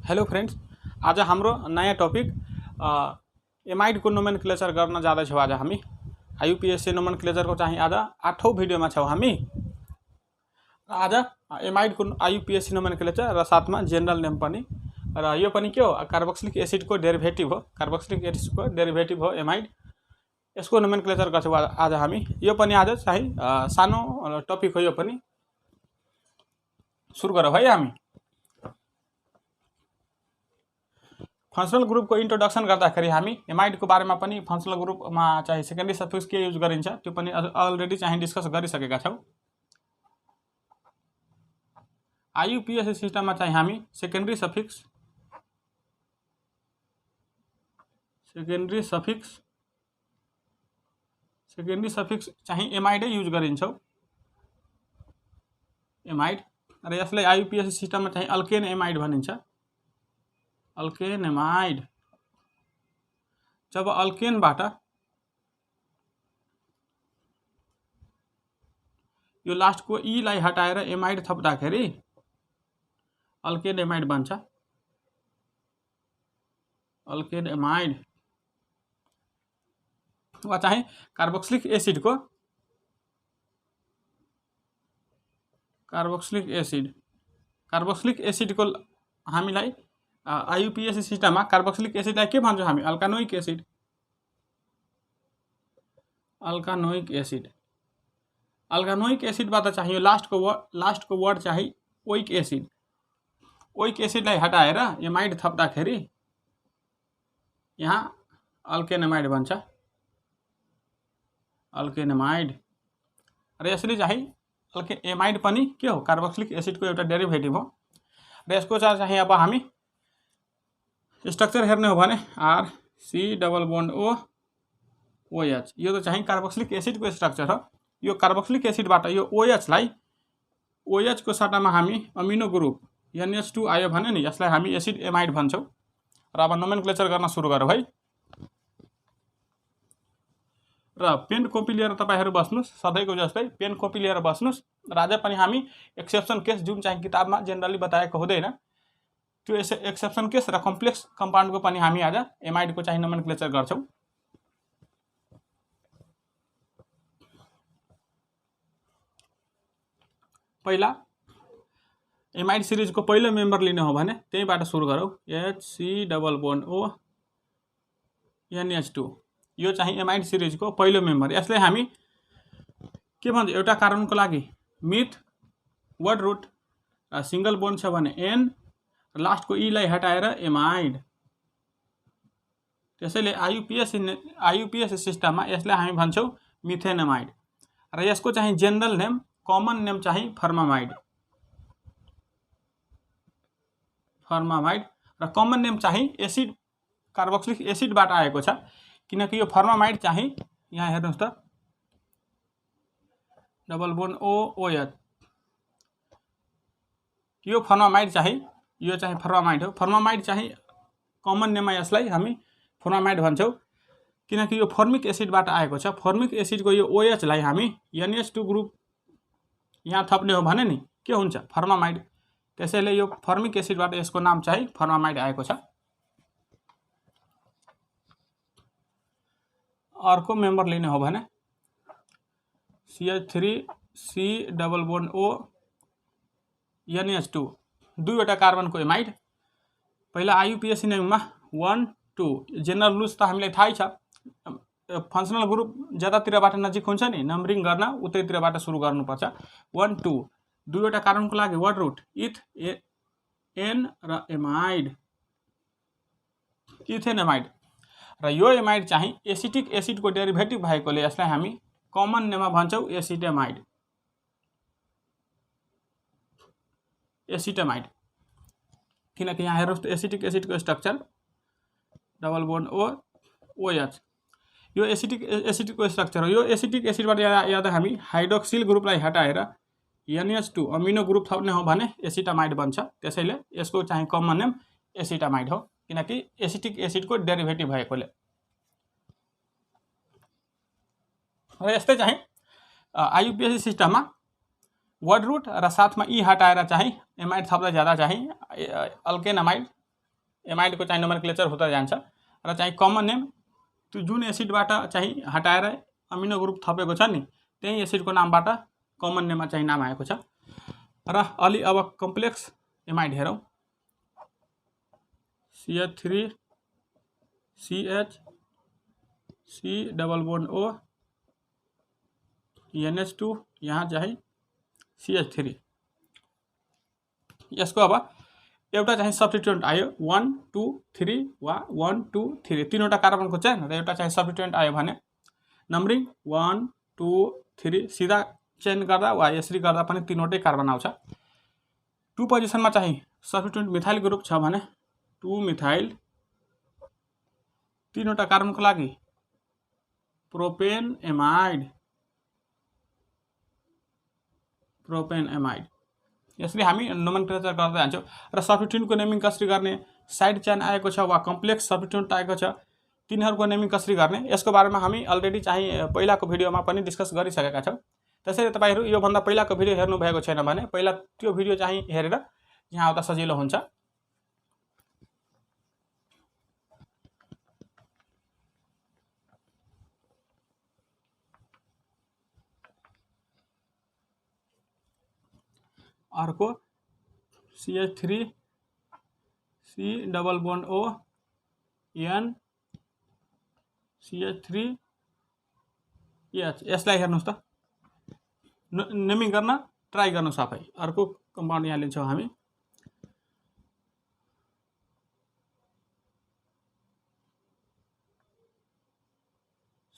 Hello friends, आज हाम्रो नयाँ टपिक एमाइडको नोमेनक्लेचर गर्न जाँदैछौँ। आज हामी आइयुपिएससी नोमेनक्लेचरको चाहिँ आज 8औं भिडियोमा छौँ हामी। आज एमाइडको आइयुपिएससी नोमेनक्लेचर र साथमा जेनरल नेम पनि, र यो पनि के हो, कार्बोक्सिलिक एसिडको डेरिभेटिभ हो। कार्बोक्सिलिक एसिडको डेरिभेटिभ हो एमाइड। यसको नोमेनक्लेचर गर्छौँ आज हामी। यो पनि आज चाहिँ सानो टपिक हो। यो पनि सुरु गरौँ है हामी। फंक्शनल ग्रुप को इंट्रोडक्शन गर्दाखेरि हामी एमाइडको बारेमा पनि फंक्शनल ग्रुपमा चाहिँ सेकेन्डरी सफिक्स के युज गरिन्छ त्यो पनि अलरेडी चाहिँ डिस्कस गरिसकेका छौँ। आइयुपिएससी सिस्टममा चाहिँ हामी सेकेन्डरी सफिक्स चाहिँ एमाइडै युज गरिन्छौँ। एमाइड र यसलाई आइयुपिएससी सिस्टममा चाहिँ अल्केन एमाइड भनिन्छ। Alkane amide. जब अल्केनबाट यो लास्टको ईलाई हटाएर एमाइड थप्दाखेरि अल्केन एमाइड बन्छ। अल्केन एमाइड वा चाहिँ कार्बोक्सिलिक एसिडको हामीलाई आइयुपिएससी सिस्टममा कार्बोक्सिलिक एसिडलाई के भन्छौँ हामी? अल्कानोइक एसिडबाट चाहिँ यो लास्टको वर्ड चाहिँ ओइक एसिडलाई हटाएर एमाइड थप्दाखेरि यहाँ अल्केन एमाइड बन्छ। अल्केन एमाइड र यसरी चाहिँ अल्केन एमाइड पनि के हो? कार्बोक्सिलिक एसिडको एउटा डेरिभेटिभ हो। र यसको चाहिँ अब हामी स्ट्रक्चर हेर्ने हो भने RC+O OH, यो त चाहिँ कार्बोक्सिलिक एसिडको स्ट्रक्चर हो। यो कार्बोक्सिलिक एसिडबाट यो OH को सट्टामा हामी अमिनो ग्रुप NH2 आयो भने नि यसलाई हामी एसिड एमाइड भन्छौँ। र अब नोमेनक्लेचर गर्न सुरु गरौँ है। र पेन कपी लिएर तपाईहरु बस्नुस्, सधैँको जस्तै पेन कपी लिएर बस्नुस्। र आज पनि हामी एक्सेप्सन केस जुन चाहिँ किताबमा जेनरली बताएको हुँदैन त्यो एक्सेप्सन केस र कम्प्लेक्स कम्पाउन्डको पनि हामी आज एमाइडको चाहिँ नोमेनक्लेचर गर्छौँ। पहिला एमाइड सिरिजको पहिलो मेम्बर लिने हो भने त्यहीबाट सुरु गरौँ। HC+O NH2, यो चाहिँ एमाइड सिरिजको पहिलो मेम्बर। यसलाई हामी के भन्छ? एउटा कार्बनको लागि मिथ वर्ड रुट र सिंगल बोन्ड छ भने N, लास्टको ईलाई हटाएर एमाइड। त्यसैले आइयुपिएससी सिस्टममा यसलाई हामी भन्छौँ मिथेन एमाइड। र यसको चाहिँ जेनरल नेम, कमन नेम चाहिँ फर्मामाइड। र कमन नेम चाहिँ एसिड, कार्बोक्सिलिक एसिडबाट आएको छ। किनकि यो फर्मामाइड चाहिँ यहाँ हेर्नुहोस् त, OOH, यो फर्मामाइड चाहिँ यो चाहिँ फर्मामाइड हो। फर्मामाइड चाहिँ कमन नेममा यसलाई हामी फर्मामाइड भन्छौँ किनकि यो फर्मिक एसिडबाट आएको छ। फर्मिक एसिडको यो OH लाई हामी NH2 ग्रुप यहाँ थप्ने हो भने नि के हुन्छ? फर्मामाइड। त्यसैले यो फर्मिक एसिडबाट यसको नाम चाहिँ फर्मामाइड आएको छ। अर्को मेम्बर लिने हो भने CH3C+O NH2, दुईवटा कार्बनको एमाइड। पहिला आइयुपिएससी नेममा 1 2 जेनरल रुल्स त हामीलाई थाहै छ। फंक्शनल ग्रुप जतातिरबाट नजिक हुन्छ नि नम्बरिङ गर्न उतैतिरबाट सुरु गर्नुपर्छ। 1 2 दुईवटा कार्बनको लागि वर्ड रुट इथ N र एमाइड, इथेन एमाइड। र यो एमाइड चाहिँ एसिटिक एसिडको डेरिभेटिभ भएकोले यसलाई हामी कमन नेममा भन्छौँ एसिटेमाइड। किनकि यहाँ हेर्नुहोस् त एसिटिक एसिडको स्ट्रक्चर OOH, यो एसिटिक एसिडको स्ट्रक्चर हो। यो एसिटिक एसिडबाट याद हामी हाइड्रोक्सिल ग्रुपलाई हटाएर NH2 अमिनो ग्रुप थप्ने हो भने एसिटामाइड बन्छ। त्यसैले यसको चाहिँ कमन नेम एसिटामाइड हो, किनकि एसिटिक एसिडको डेरिभेटिभ भएकोले। र यस्तै चाहिँ आइयुपिएससी सिस्टममा वर्ड रुट र साथमा ई हटाएर चाहिँ एमाइड थप्दै जाँदा चाहिँ अल्केन एमाइड एमाइडको चाहिँ नोमेनक्लेचर हुँदै जान्छ र चाहिँ कमन नेम त्यो जुन एसिडबाट चाहिँ हटाएर अमिनो ग्रुप थपेको छ नि त्यही एसिडको नामबाट कमन नेममा चाहिँ नाम आएको छ। र अलि अब कम्प्लेक्स एमाइड हेरौँ। CH3 CH C double bond O NH2 यहाँ चाहिँ CH3। यसको अब एउटा चाहिँ सब्स्टिट्युएन्ट आयो 1 2 3 वा 1 2 3 तीनवटा कार्बनको चेन र एउटा चाहिँ सब्स्टिट्युएन्ट आयो भने नम्बरिङ 1 2 3 सिधा चेन गर्दा वा यसरी गर्दा पनि तीनवटै कार्बन आउँछ। 2 पोजिसनमा चाहिँ सब्स्टिट्युएन्ट मिथाइल ग्रुप छ भने 2 मिथाइल तीनवटा कार्बनको लागि प्रोपेन एमाइड यसरी हामी नोमेनक्लेचर गर्दै जान्छौँ। र सब्स्टिट्युएन्टको नेमिङ कसरी गर्ने, साइड चेन आएको छ वा कम्प्लेक्स सब्स्टिट्युएन्ट आएको छ तिनीहरूको नेमिङ कसरी गर्ने यसको बारेमा हामी अलरेडी चाहिँ पहिलाको भिडियोमा पनि डिस्कस गरिसकेका छौँ। त्यसैले तपाईहरु योभन्दा पहिलाको भिडियो हेर्नु भएको छैन भने पहिला त्यो भिडियो चाहिँ हेरेर यहाँ आउँदा सजिलो हुन्छ। अर्को CH3 C double bond O N CH3 H यसलाई हेर्नुस् त, नेमिङ गर्न ट्राई गर्नुस् आफै। अर्को कम्पाउन्ड यहाँ लिन्छौँ हामी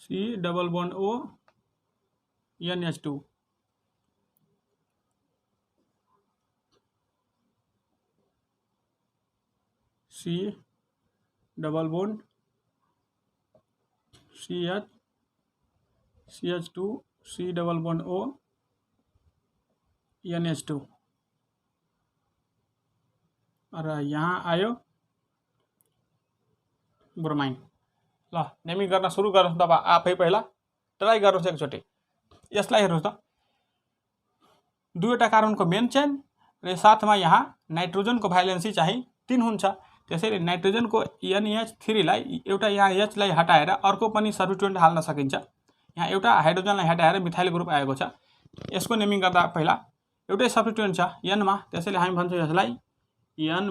C double bond O NH2 C double bond CH CH2 C double bond O NH2 र यहाँ आयो ब्रोमाइन। ल नेमिङ गर्न सुरु गर्नुस् त, आफै पहिला ट्राई गर्नुस् एकचोटि। यसलाई हेर्नुस् त, दुईवटा कार्बनको मेन चेन र साथमा यहाँ नाइट्रोजनको भ्यालेन्सी चाहिँ 3 हुन्छ। त्यसैले नाइट्रोजनको NH3 लाई एउटा यहाँ H लाई हटाएर अर्को पनि सब्स्टिट्युएन्ट हाल्न सकिन्छ। यहाँ एउटा हाइड्रोजनलाई हटाएर मिथाइल ग्रुप आएको छ। यसको नेमिङ गर्दा पहिला एउटै सब्स्टिट्युएन्ट छ N मा, त्यसैले हामी भन्छौँ यसलाई N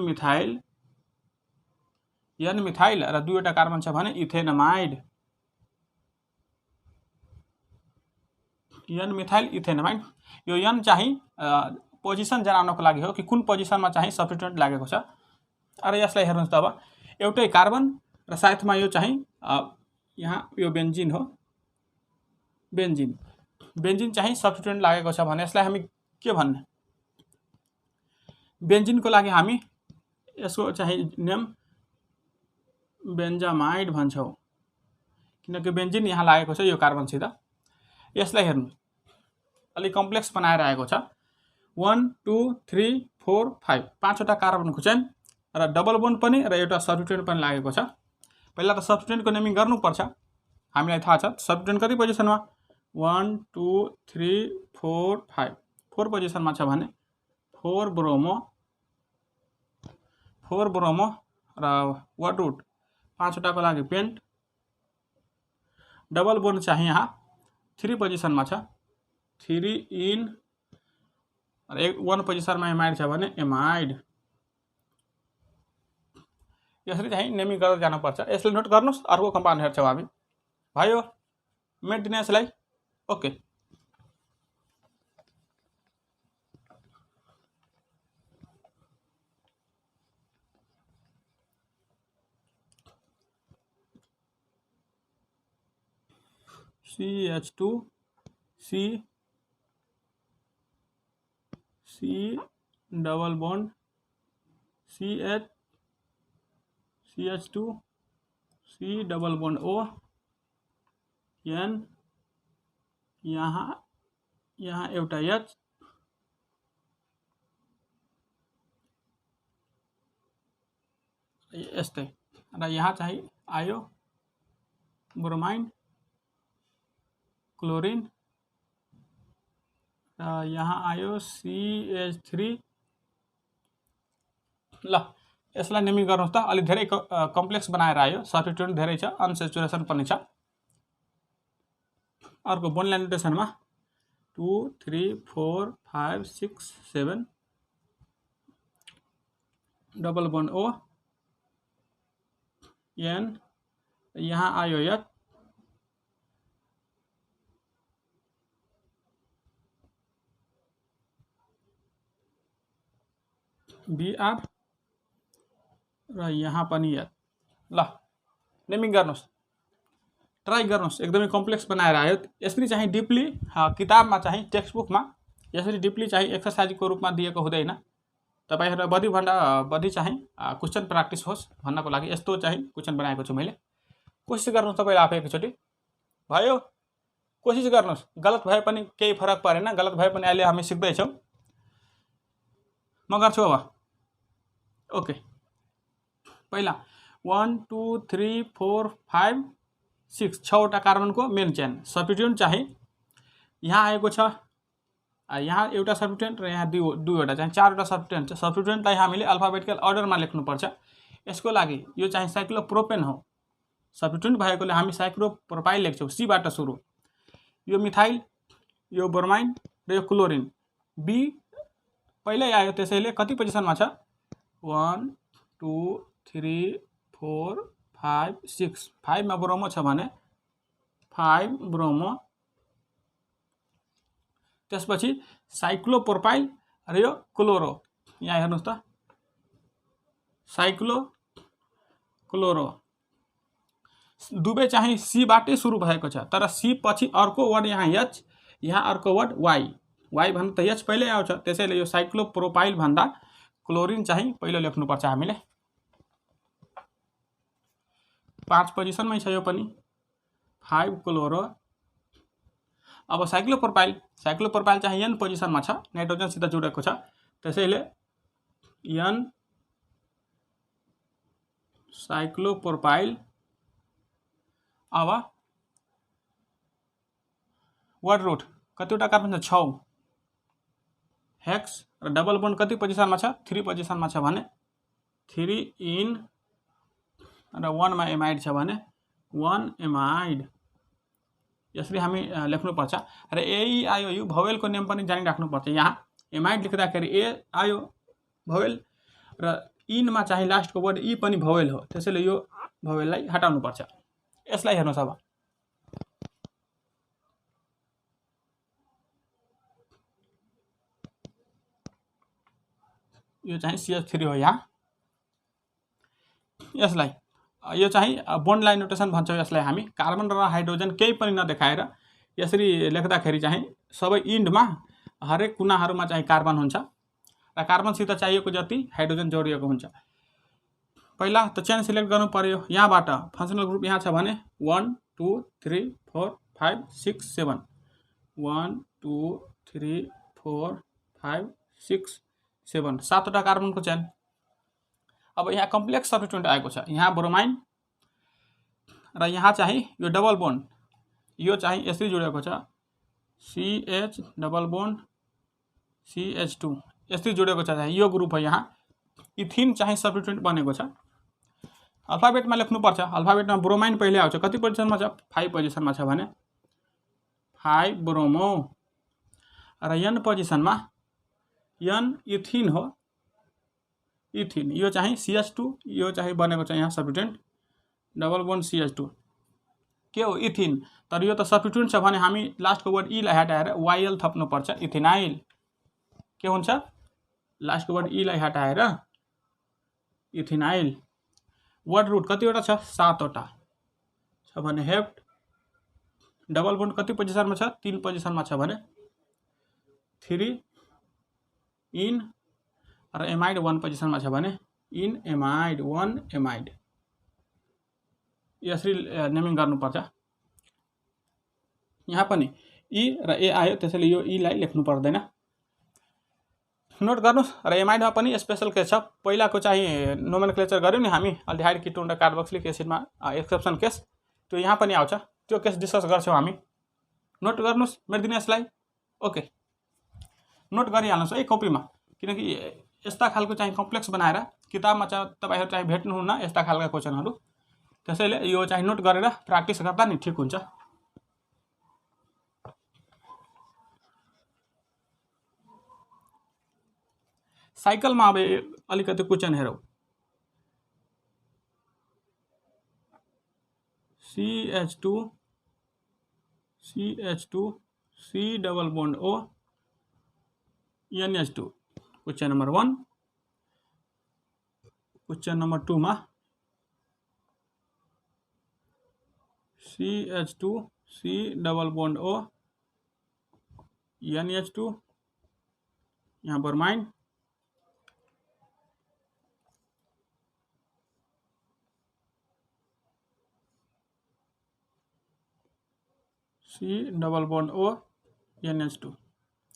मिथाइल र दुईवटा कार्बन छ भने इथेनमाइड। N methyl इथेनमाइड। यो N चाहिँ पोजिसन जनाउनको लागि हो कि कुन पोजिसनमा चाहिँ सब्स्टिट्युएन्ट लागेको छ। र यसलाई हेर्नुस् त, अब एउटै कार्बन र साथमा यो चाहिँ यहाँ यो बेन्जिन हो। बेन्जिन चाहिँ सब्स्टिट्युएन्ट लागेको छ भने यसलाई हामी के भन्ने, बेन्जिनको लागि हामी यसको चाहिँ नेम बेन्जामाइड भन्छौँ, किनकि बेन्जिन यहाँ लागेको छ यो कार्बनसित। यसलाई हेर्नु अलि कम्प्लेक्स बनाएर आएको छ 1 2 3 4 5 पाँचवटा कार्बनको चेन र डबल बोन्ड पनि र एउटा सब्स्टिट्युएन्ट पनि लागेको छ। पहिला त सब्स्टिट्युएन्टको नेमिङ गर्नुपर्छ। हामीलाई थाहा छ सब्स्टिट्युएन्ट कति पोजिसनमा 1 2 3 4 5 4 पोजिसनमा छ भने 4 ब्रोमो र वटरुट पाँचवटाको लागि पेन्ट। डबल बोन्ड चाहिँ यहाँ 3 पोजिसनमा छ 3 इन र 1 पोजिसनमा एमाइड छ भने एमाइड। यसरी चाहिँ नेमिङ गर्दै जानुपर्छ। यसले नोट गर्नुस्। अर्को कम्पाउन्ड हेर्छौँ हामी। भयो मेन्टेनेन्सलाई okay. CH2 C double bond CH CH2 C double bond O N यहाँ एउटा H यस्तै र यहाँ चाहिँ आयो ब्रोमाइन क्लोरिन र यहाँ आयो CH3। ल यसलाई नेमिङ गर्नुहोस् त। अलि धेरै कम्प्लेक्स बनाएर आयो, सब्स्टिट्युएन्ट धेरै छ, अनसेचुरेसन पनि छ। अर्को बोन्ड लाइन नोटेसनमा 2 3 4 5 6 7 डबल बोन्ड O N, यहाँ आयो H, BR र यहाँ पनि H। ल नेमिङ गर्नुहोस्, ट्राई गर्नुहोस्। एकदमै कम्प्लेक्स बनाएर आयो। यसरी चाहिँ डिपली किताबमा चाहिँ टेक्स्ट बुकमा यसरी डिपली चाहिँ एक्सर्साइजको रूपमा दिएको हुँदैन। तपाईहरुलाई बढीभन्दा बढी चाहिँ क्वेसन प्र्याक्टिस होस् भन्नको लागि यस्तो चाहिँ क्वेसन बनाएको छु मैले। कोसिस गर्नुहोस् तपाईले आफै एकचोटि। भयो? कोसिस गर्नुहोस्। गलत भए पनि केही फरक परेन, गलत भए पनि अहिले हामी सिक्दै छौं। म गर्छु अब। ओके, पहिला 1 2 3 4 5 6 छवटा कार्बनको मेन चेन। सब्स्टिट्युएन्ट चाहिँ यहाँ आएको छ, यहाँ एउटा सब्स्टिट्युएन्ट र यहाँ दुईवटा चाहिँ चारवटा सब्स्टिट्युएन्ट छ। सब्स्टिट्युएन्टलाई हामीले अल्फाबेटिकल अर्डरमा लेख्नुपर्छ। यसको लागि यो चाहिँ साइक्लोप्रोपेन हो। सब्स्टिट्युएन्ट भएकोले हामी साइक्लोप्रोपाइल लेख्छौं, सी बाट सुरु। यो मिथाइल, यो ब्रोमाइन र यो क्लोरिन। बी पहिल्यै आयो, त्यसैले कति पोजिसनमा छ? 1 2 3 4 5 6। 5 मा ब्रोमो छ भने 5 ब्रोमो। त्यसपछि साइक्लोप्रोपाइल र यो क्लोरो। यहाँ हेर्नुस् त, साइक्लो क्लोरो। दुवै चाहिँ सी बाटै सुरु भएको छ, तर सी पछि अर्को वर्ड यहाँ H, यहाँ अर्को वर्ड Y। Y भन्दा त H पहिल्यै आउँछ, त्यसैले यो साइक्लोप्रोपाइल भन्दा क्लोरिन चाहिँ पहिलो लेख्नुपर्छ हामीले। 5 पोजिसनमै छ यो पनि, 5 क्लोरो। अब साइक्लोप्रोपाइल, साइक्लोप्रोपाइल चाहिँ N पोजिसनमा छ, नाइट्रोजनसित जोडेको छ, त्यसैले N साइक्लोप्रोपाइल। अब वर्ड रूट कतिवटा कार्बन छ? 6। हेक्स र डबल बोन्ड कति पोजिसनमा छ? 3 पोजिसनमा छ भने 3 इन र 1 मा एमाइड छ भने 1 एमाइड। यसरी हामी लेख्नुपर्छ। र ए आयो यु भवेलको नेम पनि जानिराख्नुपर्छ। यहाँ एमाइड लेख्दाखेरि ए आयो भवेल र इनमा चाहिँ लास्टको वर्ड ई पनि भवेल हो, त्यसैले यो भवेललाई हटाउनुपर्छ। यसलाई हेर्नुस् अब। यो चाहिँ CH3 हो यहाँ। यसलाई यो चाहिँ बोन्ड लाइन नोटेसन भन्छौँ यसलाई हामी। कार्बन र हाइड्रोजन केही पनि नदेखाएर यसरी लेख्दाखेरि चाहिँ सबै इन्डमा हरेक कुनाहरूमा चाहिँ कार्बन हुन्छ र कार्बनसित चाहिएको जति हाइड्रोजन जोडिएको हुन्छ। पहिला त चेन सिलेक्ट गर्नु पर्यो। यहाँबाट फङ्सनल ग्रुप यहाँ छ भने 1 2 3 4 5 6 7 1 2 3 4 5 6 7 सातवटा कार्बनको चेन। अब यहाँ कम्प्लेक्स सब्स्टिट्युएन्ट आएको छ। यहाँ ब्रोमाइन र यहाँ चाहिँ यो डबल बोन्ड, यो चाहिँ यसरी जोडेको छ, CH डबल बोन्ड CH2 यसरी जोडेको छ। यो ग्रुप हो। यहाँ इथिन चाहिँ सब्स्टिट्युएन्ट बनेको छ। अल्फाबेटमा लेख्नुपर्छ। अल्फाबेटमा ब्रोमाइन पहिले आउँछ, कति पोजिसनमा छ? 5 पोजिसनमा छ भने 5 ब्रोमो। र N पोजिसनमा N इथिन हो, इथिन। यो चाहिँ CH2, यो चाहिँ बनेको छ यहाँ सब्स्टिट्युएन्ट डबल बोन्ड CH2 के हो? इथिन। तर यो त सब्स्टिट्युएन्ट छ भने हामी लास्टको वर्ड ई लाई हटाएर YL थप्नुपर्छ, इथिनाइल। के हुन्छ? लास्टको वर्ड ई लाई हटाएर इथिनाइल। वर्ड रूट कतिवटा छ? 7वटा छ भने हेप्ट। डबल बोन्ड कति पोजिसनमा छ? 3 पोजिसनमा छ भने 3 इन र एमाइड 1 पोजिसनमा छ भने इन एमाइड 1 एमाइड। यसरी नेमिङ गर्नुपर्छ। यहाँ पनि ई र ए आयो, त्यसैले यो ई लाई लेख्नु पर्दैन। नोट गर्नुस्। र एमाइडमा पनि स्पेशल केस छ। पहिलाको चाहिँ नोमेनक्लेचर गर्यौं नि हामी, अल्डिहाइड कीटोन र कार्बोक्सिलिक एसिडमा एक्सेप्सन केस, त्यो यहाँ पनि आउँछ। त्यो केस डिस्कस गर्छौं हामी। नोट गर्नुस्, मेटिदिनु यसलाई। ओके, नोट गरिहाल्नुस् है कपीमा, किनकि यस्ता खालको चाहिँ कम्प्लेक्स बनाएर किताबमा चाहिँ तपाईँहरू चाहिँ भेट्नुहुन्न यस्ता खालका क्वेसनहरू। त्यसैले यो चाहिँ नोट गरेर प्र्याक्टिस गर्दा नि ठिक हुन्छ। साइकलमा अब अलिकति क्वेसन हेरौँ। CH2 C double bond O NH2 question number 1। Question number 2 में CH2 C double bond O NH2 यहाँ bromine, C double bond O NH2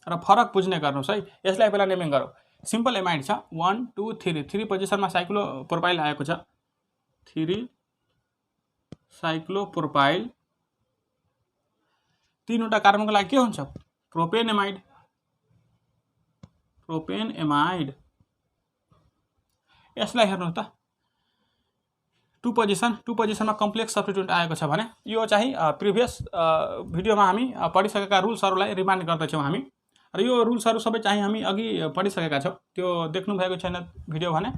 र फरक बुझ्ने गर्नुस् है। यसलाई पहिला नेमिङ गरौँ। सिम्पल एमाइड छ 1 2 3 3 पोजिसनमा साइक्लोप्रोपाइल आएको छ। 3 साइक्लोप्रोपाइल तीनवटा कार्बनको लागि के हुन्छ प्रोपेन एमाइड। यसलाई हेर्नुहोस् त 2 पोजिसनमा कम्प्लेक्स सब्स्टिट्युट आएको छ भने यो चाहिँ प्रिभियस भिडियोमा हामी पढिसकेका रुल्सहरूलाई रिमाइन्ड गर्दैछौँ हामी र यो रुल्सहरू सबै चाहिँ हामी अघि पढिसकेका छौँ। त्यो देख्नु भएको छैन भिडियो भने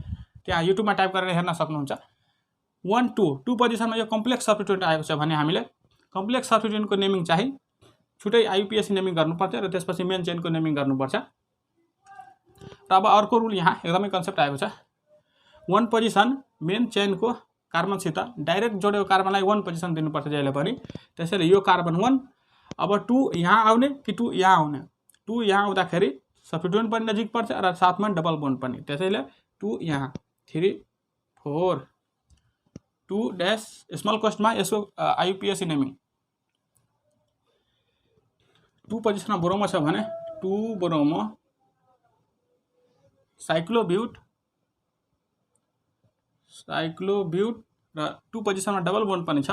त्यहाँ युट्युबमा टाइप गरेर हेर्न सक्नुहुन्छ। 1 2 पोजिसनमा यो कम्प्लेक्स सब्स्टिट्युट आएको छ भने हामीले कम्प्लेक्स सब्स्टिट्युटको नेमिङ चाहिँ छुट्टै आइयुपिएसी नेमिङ गर्नुपर्छ र त्यसपछि मेन चेनको नेमिङ गर्नुपर्छ। र अब अर्को रुल यहाँ एकदमै कन्सेप्ट आएको छ। 1 पोजिसन मेन चेनको कार्बनसित डाइरेक्ट जोडेको कार्बनलाई 1 पोजिसन दिनुपर्छ जहिले पनि। त्यसैले यो कार्बन 1 अब 2 यहाँ आउने कि 2 यहाँ आउने, 2 यहाँ आउँदाखेरि सब्स्टिट्युट पनि नजिक पर्छ र साथमा डबल बोन्ड पनि। त्यसैले 2 यहाँ 3 4 2 डैश स्मल कोस्टमा यसको आइयुपिएसी नेमिङ 2 पोजिसनमा ब्रोमो छ भने 2 ब्रोमो साइक्लोब्यूट र 2 पोजिसनमा डबल बोन्ड पनि छ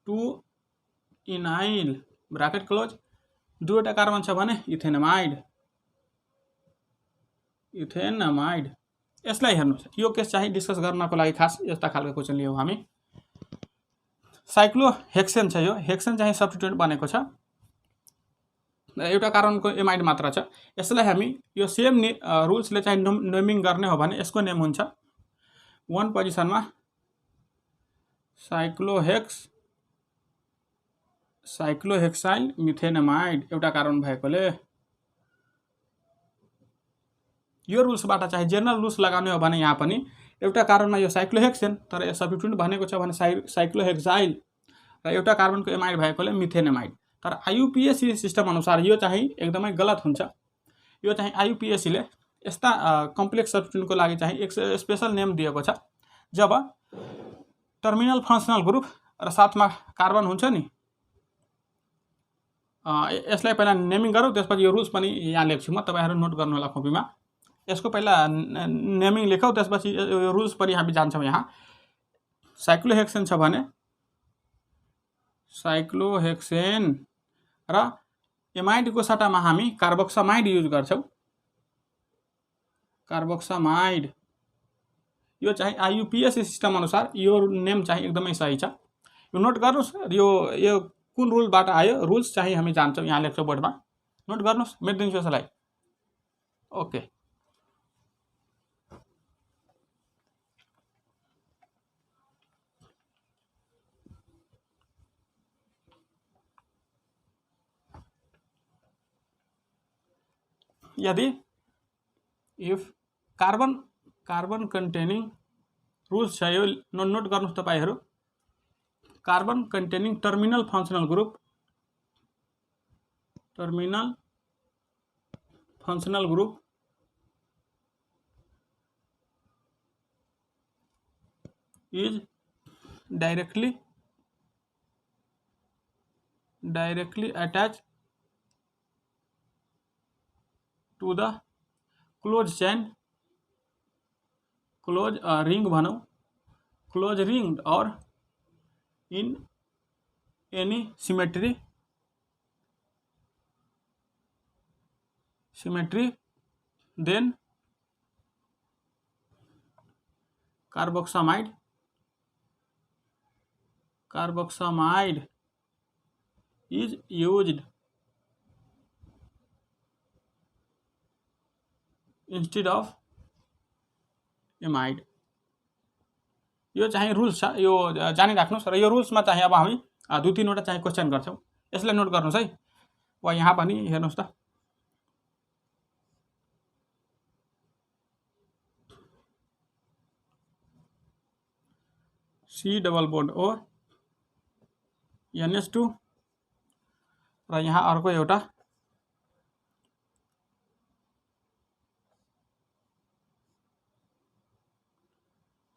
2 इनाइल ब्राकेट क्लोज। दुईवटा कार्बन छ भने इथेनमाइड। यसलाई हेर्नुहोस्, यो केस चाहिँ डिस्कस गर्नको लागि खास यस्ता खालको क्वेसन लियौँ हामी। साइक्लोहेक्सेन छ, यो हेक्सेन चाहिँ सब्स्टिट्युट बनेको छ र एउटा कार्बनको एमाइड मात्र छ। यसलाई हामी यो सेम रुल्सले चाहिँ नेमिङ गर्ने हो भने यसको नेम हुन्छ 1 पोजिसनमा साइक्लोहेक्साइल मिथेनमाइड एउटा कार्बन भएकोले। यो रुल्सबाट चाहिँ जेनरल रुल्स लगाउने हो भने यहाँ पनि एउटा कार्बनमा यो साइक्लोहेक्सेन तर यो सब्स्टिट्युट भनेको छ भने साइक्लोहेक्साइल र एउटा कार्बनको एमाइड भएकोले मिथेनमाइड। तर आइयुपिएसी सिस्टम अनुसार यो चाहिँ एकदमै गलत हुन्छ। यो चाहिँ आइयुपिएसीले यस्ता कम्प्लेक्स सब्स्टिट्युटको लागि चाहिँ एक स्पेशल नेम दिएको छ। जब टर्मिनल फङ्सनल ग्रुप र साथमा कार्बन हुन्छ नि, यसलाई पहिला नेमिङ गरौँ त्यसपछि यो रुल्स पनि यहाँ लेख्छु म, तपाईहरु नोट गर्नु होला कपीमा। यसको पहिला नेमिङ लेखौँ त्यसपछि यो रुल्स पनि हामी जान्छौँ। यहाँ साइक्लोहेक्सेन छ भने साइक्लोहेक्सेन र एमाइडको सट्टामा हामी कार्बोक्सामाइड युज गर्छौँ। कार्बोक्सामाइड यो चाहिँ आइयुपिएसी सिस्टम अनुसार यो नेम चाहिँ एकदमै सही छ। यो नोट गर्नुस्। यो कुन रुलबाट आयो रुल्स चाहिँ हामी जान्छौँ। यहाँ लेख्छौँ बोर्डमा, नोट गर्नुस्, मेटिदिन्छु यसलाई। ओके, यदि इफ कार्बन कन्टेनिङ रुल्स छ, यो नोट गर्नुस् तपाईहरु। Carbon containing terminal functional group is directly attached to the closed chain, closed ring भनौँ, closed ring or in any symmetry then carboxamide is used instead of amide. यो चाहिँ rules छ, यो जानिराख्नुहोस्। र यो रुल्समा चाहिँ अब हामी 2-3 वटा चाहिँ क्वेसन गर्छौँ, यसलाई नोट गर्नुहोस् है। वा यहाँ पनि हेर्नुहोस् त, C double bond O NH2 र यहाँ अर्को एउटा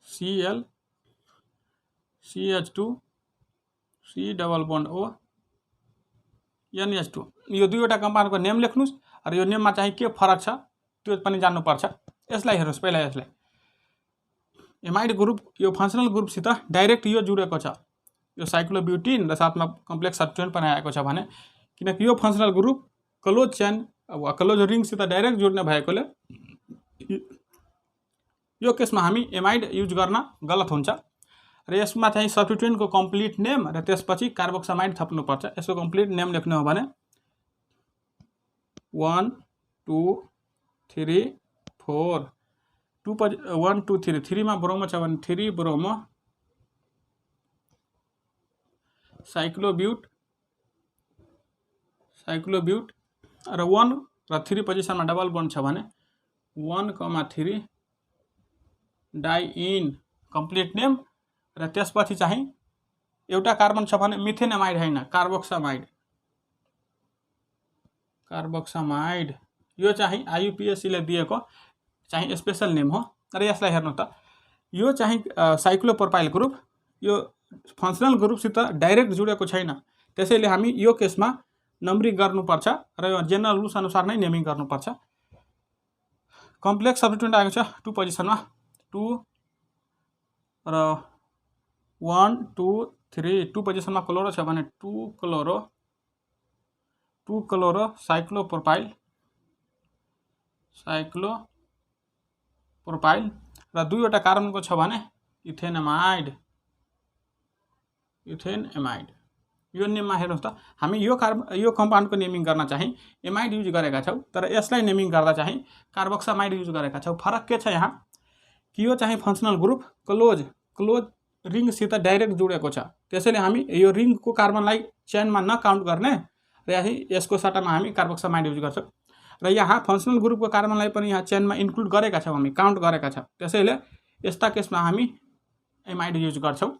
Cl CH2 C double bond O NH2। यो दुईवटा कम्पाउन्डको नेम लेख्नुस् र यो नेममा चाहिँ के फरक छ त्यो पनि जान्नुपर्छ। यसलाई हेर्नुहोस्, पहिला यसलाई एमाइड ग्रुप यो फङ्सनल ग्रुपसित डाइरेक्ट यो जुडेको छ, यो साइक्लोब्युटिन र साथमा कम्प्लेक्स सब्स्टिट्युएन्ट पनि आएको छ भने, किनकि यो फङ्सनल ग्रुप क्लोज चेन वा क्लोज रिङसित डाइरेक्ट जुड्ने भएकोले यो केसमा हामी एमाइड युज गर्न गलत हुन्छ। र यसमा चाहिँ सब्स्टिट्युएन्टको कम्प्लिट नेम र त्यसपछि कार्बोक्सामाइड थप्नुपर्छ। यसको कम्प्लिट नेम लेख्नु हो भने 1 2 3 4 1 2 3 3 मा ब्रोमो छ भने 3 ब्रोमो साइक्लोब्युट र 1 र 3 पोजिसनमा डबल बोन्ड छ भने 1,3 डाइइन कम्प्लिट नेम। र त्यसपछि चाहिँ एउटा कार्बन छ भने मिथेन एमाइड हैन, कार्बोक्सामाइड यो चाहिँ IUPAC ले दिएको चाहिँ स्पेशल नेम हो। र यसलाई हेर्नु त, यो चाहिँ साइक्लोप्रोपाइल ग्रुप यो फङ्सनल ग्रुपसित डाइरेक्ट जुडेको छैन, त्यसैले हामी यो केसमा नम्बरिङ गर्नुपर्छ र यो जेनरल रुल्स अनुसार नै नेमिङ गर्नुपर्छ। कम्प्लेक्स सब्स्टिट्युएन्ट आएको छ 2 पोजिसनमा, 2 र 1 2 3 2 पोजिसनमा क्लोरो छ भने 2 क्लोरो साइक्लोप्रोपाइल र दुईवटा कार्बनको छ भने इथेन एमाइड। यो नेममा हेर्नुहोस् त, हामी यो कम्पाउन्डको नेमिङ गर्न चाहिँ एमाइड युज गरेका छौँ, तर यसलाई नेमिङ गर्दा चाहिँ कार्बोक्सामाइड युज गरेका छौँ। फरक के छ यहाँ कि यो चाहिँ फङ्सनल ग्रुप क्लोज रिङसित डाइरेक्ट जुडेको छ, त्यसैले हामी यो रिङको कार्बनलाई चेनमा नकाउन्ट गर्ने र यसको सट्टामा हामी कार्बोक्सामाइड युज गर्छौँ। र यहाँ फङ्सनल ग्रुपको कार्बनलाई पनि यहाँ चेनमा इन्क्लुड गरेका छौँ, हामी काउन्ट गरेका छौँ, त्यसैले यस्ता केसमा हामी एमाइड युज गर्छौँ।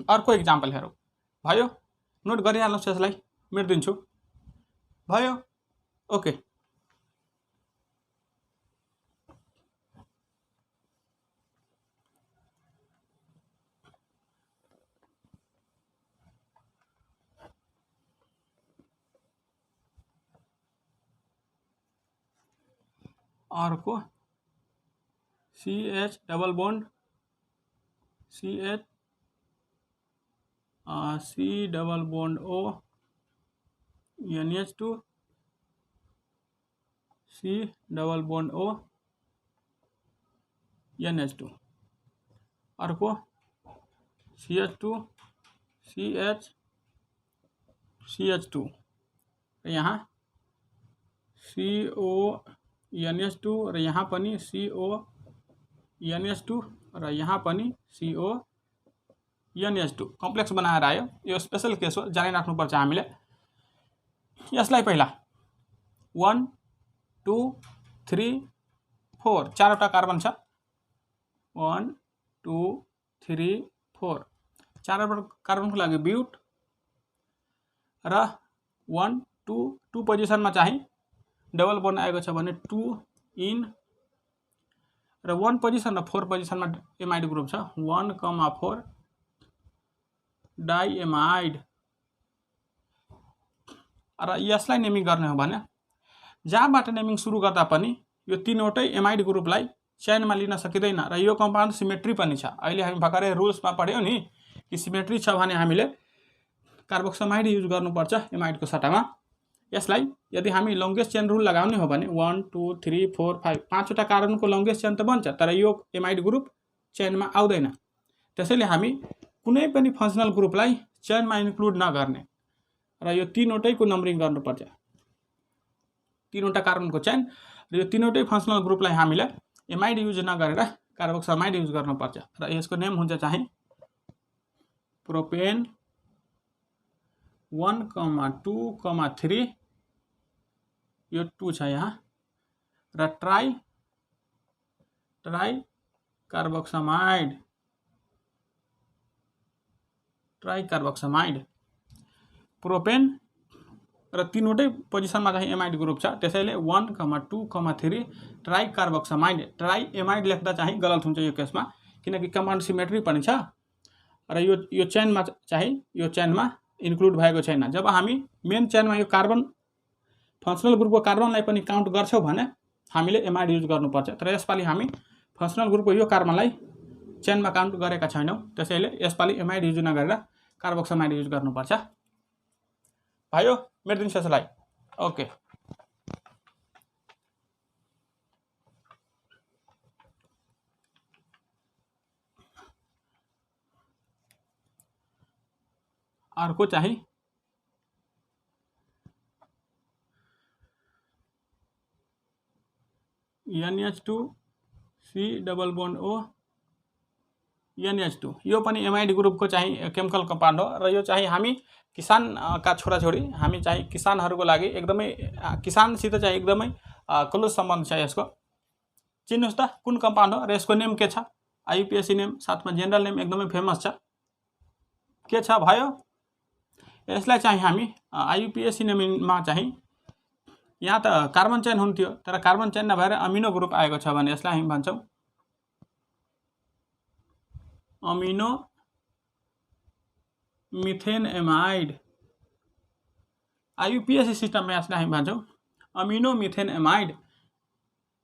अर्को इक्जाम्पल हेरौँ, भयो? नोट गरिहाल्नुहोस्, यसलाई मेटिदिन्छु, भयो? ओके। अर्को CH double bond C double bond O NH2 C double bond O NH2। अर्को CH2 CH2 यहाँ CO NH2 र यहाँ पनि CO NH2 र यहाँ पनि CO NH2 कम्प्लेक्स बनाएर आयो। यो स्पेशल केस हो, जानिराख्नुपर्छ हामीले। यसलाई पहिला 1 2 3 4 चारवटा कार्बन छ, 1 2 3 4 चारवटा कार्बनको लागि ब्युट र 1 2 पोजिसनमा चाहिँ डबल बोन्ड आएको छ भने 2 इन र 1 पोजिसन र 4 पोजिसनमा एमाइड ग्रुप छ 1,4 डाइएमाइड। र यसलाई नेमिङ गर्ने हो भने जहाँबाट नेमिङ सुरु गर्दा पनि यो तीनवटै एमाइड ग्रुपलाई चेनमा लिन सकिँदैन र यो कम्पाउन्ड सिमेट्री पनि छ। अहिले हामी भर्खरै रुल्समा पढ्यौँ नि कि सिमेट्री छ भने हामीले कार्बोक्सामाइड युज गर्नुपर्छ एमाइडको सट्टामा। यसलाई यदि हामी लङ्गेस्ट चेन रुल लगाउने हो भने 1 2 3 4 5 पाँचवटा कार्बनको लङ्गेस्ट चेन त बन्छ, तर यो एमाइड ग्रुप चेनमा आउँदैन। त्यसैले हामी कुनै पनि फङ्सनल ग्रुपलाई चेनमा इन्क्लुड नगर्ने र यो तीनवटैको नम्बरिङ गर्नुपर्छ। तीनवटा कार्बनको चेन र यो तीनवटै फङ्सनल ग्रुपलाई हामीले एमाइड युज नगरेर कार्बोक्सामाइड युज गर्नुपर्छ र यसको नेम हुन्छ चाहिँ प्रोपेन 1, 2, 3 यो 2 छ यहाँ र ट्राई कार्बोक्सामाइड प्रोपेन र तीनवटै पोजिसनमा चाहिँ एमाइड ग्रुप छ। त्यसैले 1, 2, 3 ट्राई कार्बोक्सामाइड। ट्राई एमाइड लेख्दा चाहिँ गलत हुन्छ यो केसमा, किनकि कम्पाउन्ड सिमेट्री पनि छ र यो चेनमा चाहिँ यो चेनमा इन्क्लुड भएको छैन। जब हामी मेन चेनमा यो कार्बन फङ्सनल ग्रुपको कार्बनलाई पनि काउन्ट गर्छौँ भने हामीले एमाइड युज गर्नुपर्छ, तर यसपालि हामी फङ्सनल ग्रुपको यो कार्बनलाई चेनमा काउन्ट गरेका छैनौँ। त्यसैले यसपालि एमाइड युज नगरेर कार्बोक्सामाइड युज गर्नुपर्छ। भयो मेटिदिन्छु यसलाई। ओके, अर्को चाहिँ NH2 C double bond O NH2 यो पनि एमाइड ग्रुपको चाहिँ केमिकल कम्पाउन्ड हो र यो चाहिँ हामी किसानका छोराछोरी हामी चाहिँ किसानहरूको लागि एकदमै किसानसित चाहिँ एकदमै क्लोज सम्बन्ध छ यसको। चिन्नुहोस् त कुन कम्पाउन्ड हो र यसको नेम के छ? IUPAC नेम, साथमा जेनरल नेम एकदमै फेमस छ। के छ भयो? यसलाई चाहिँ हामी IUPAC नेममा चाहिँ यहाँ त कार्बन चेन हुन्थ्यो, तर कार्बन चेन नभएर अमिनो ग्रुप आएको छ भने यसलाई हामी भन्छौँ अमिनो मिथेन एमाइड। IUPAC सिस्टममा यसलाई हामी भन्छौँ अमिनो मिथेन एमाइड,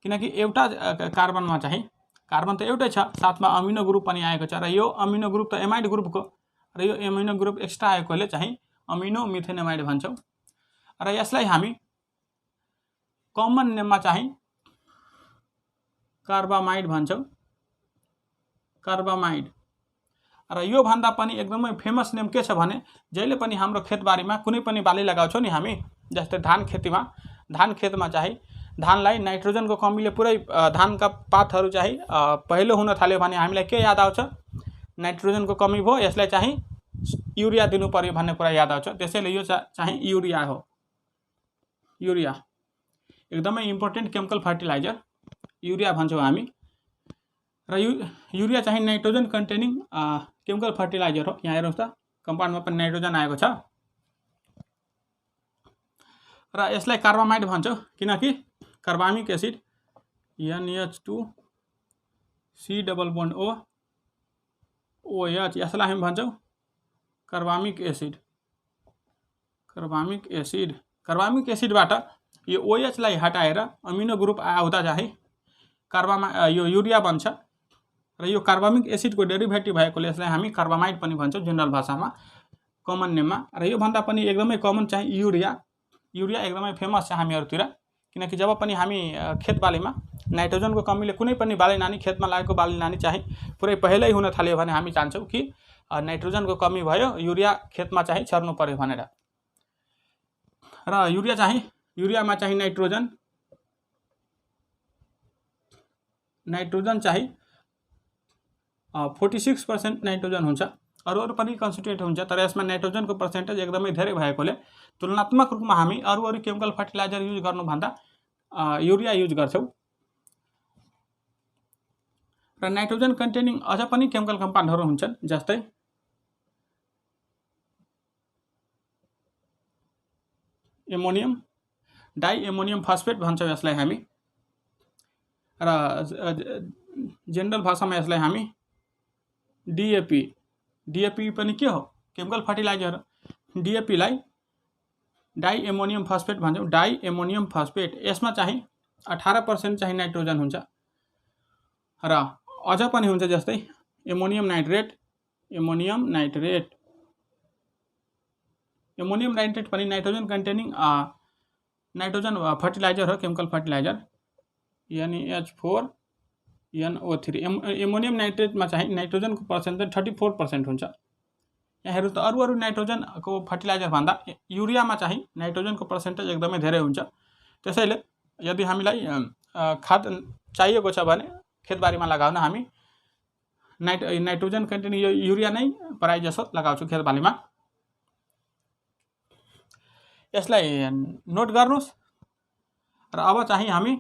किनकि एउटा कार्बनमा चाहिँ कार्बन त एउटै छ, साथमा अमिनो ग्रुप पनि आएको छ र यो अमिनो ग्रुप त एमाइड ग्रुपको र यो एमिनो ग्रुप एक्स्ट्रा आएकोले चाहिँ अमिनो मिथेन एमाइड भन्छौँ र यसलाई हामी कमन नेममा चाहिँ कार्बामाइड भन्छौँ, कार्बामाइड। र यो भन्दा पनि एकदमै फेमस नेम के छ भने जहिले पनि हाम्रो खेतबारीमा कुनै पनि बाली लगाउँछौँ नि हामी, जस्तै धान खेतमा चाहिँ धानलाई नाइट्रोजनको कमीले पुरै धानका पातहरू चाहिँ पहिलो हुन थाल्यो भने हामीलाई के याद आउँछ? नाइट्रोजनको कमी भयो, यसलाई चाहिँ युरिया दिनु पर्यो भन्ने कुरा याद आउँछ। त्यसैले यो चाहिँ युरिया हो। युरिया एकदमै इम्पोर्टेन्ट केमिकल फर्टिलाइजर युरिया भन्छौँ हामी र युरिया चाहिँ नाइट्रोजन कन्टेनिङ केमिकल फर्टिलाइजर हो। यहाँ हेर्नुहोस् त कम्पाउन्डमा पनि नाइट्रोजन आएको छ र यसलाई कार्बामाइड भन्छौँ किनकि carbamic acid NH2 C double bond O OH यसलाई हामी भन्छौँ कार्बामिक एसिडबाट यो OH लाई हटाएर अमिनो ग्रुप आउँदा चाहिँ यो युरिया बन्छ र यो कार्बामिक एसिडको डेरिभेटिभ भएकोले यसलाई हामी कार्बामाइड पनि भन्छौँ जनरल भाषामा, कमन नेममा। र यो भन्दा पनि एकदमै कमन चाहिँ युरिया एकदमै फेमस छ हामीहरूतिर, किनकि जब पनि हामी खेतबालीमा नाइट्रोजनको कमीले कुनै पनि बाली नानी खेतमा लागेको बाली नानी चाहिँ पुरै पहिल्यै हुन थाल्यो भने हामी चाहन्छौँ कि नाइट्रोजनको कमी भयो, युरिया खेतमा चाहिँ छर्नु पर्यो भनेर। र युरियामा चाहिँ नाइट्रोजन चाहिँ 46% नाइट्रोजन हुन्छ, अरू पनि कन्सन्ट्रेट हुन्छ, तर यसमा नाइट्रोजनको पर्सेन्टेज एकदमै धेरै भएकोले तुलनात्मक रूपमा हामी अरू केमिकल फर्टिलाइजर युज गर्नुभन्दा युरिया युज गर्छौँ। र नाइट्रोजन कन्टेनिङ अझ पनि केमिकल कम्पाउन्डहरू हुन्छन्, जस्तै एमोनियम डाइएमोनियम फस्फेट भन्छौँ यसलाई हामी, र जेनरल भाषामा यसलाई हामी डिएपी पनि के हो? Chemical fertiliser. डिएपीलाई डाइएमोनियम फस्फेट भन्छौँ, डाइएमोनियम फस्फेट। यसमा चाहिँ 18% चाहिँ नाइट्रोजन हुन्छ र अझ पनि हुन्छ, जस्तै एमोनियम नाइट्रेट पनि नाइट्रोजन कन्टेनिङ नाइट्रोजन फर्टिलाइजर हो, chemical fertiliser NaH4 NO3। Ammonium नाइट्रेटमा चाहिँ नाइट्रोजनको पर्सेन्टेज 34% हुन्छ। यहाँ हेर्नु त अरू नाइट्रोजनको फर्टिलाइजर भन्दा युरियामा चाहिँ नाइट्रोजनको पर्सेन्टेज एकदमै धेरै हुन्छ। त्यसैले यदि हामीलाई खाद चाहिएको छ भने खेतबारीमा लगाउन हामी नाइट्रोजन कन्टेन्ट युरिया नै प्राय जसो लगाउँछु खेतबारीमा। यसलाई नोट गर्नुहोस्। र अब चाहिँ हामी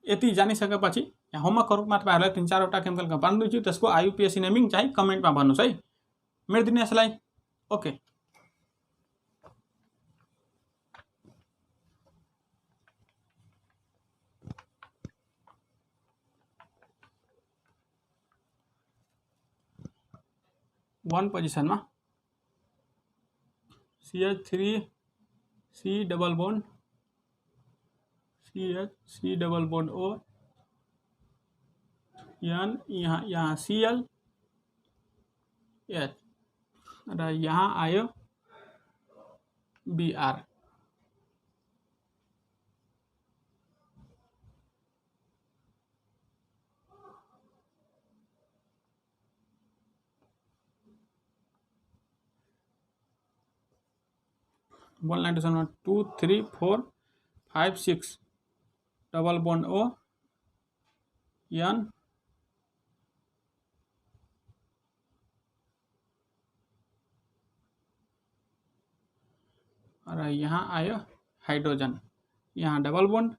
यति जानिसकेपछि यहाँ होमवर्कको रूपमा तपाईँहरूलाई 3-4वटा केमिकल कम्पाउन्ड दिन्छु, त्यसको IUPAC नेमिङ चाहिँ कमेन्टमा भन्नुहोस् है, मेटिदिनु यसलाई। ओके, वन पोजिसनमा CH3C double bond CH3 double bond O N, यहाँ Cl H र यहाँ आयो Br। बोन्ड नाइट्रोजनमा 2 3 4 5 6 डबल बोन्ड O N र यहाँ आयो हाइड्रोजन, यहाँ डबल बोन्ड,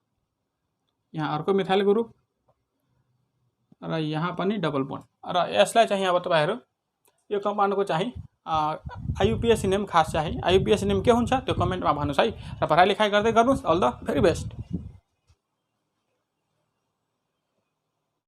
यहाँ अर्को मिथाइल ग्रुप र यहाँ पनि डबल बोन्ड। र यसलाई चाहिँ अब तपाईहरु यो कम्पाउन्डको चाहिँ IUPAC नेम खास चाहिँ IUPAC नेम के हुन्छ त्यो कमेन्टमा भन्नुहोस् है, र पढाइ लेखाइ गर्दै गर्नुहोस्। All the very best.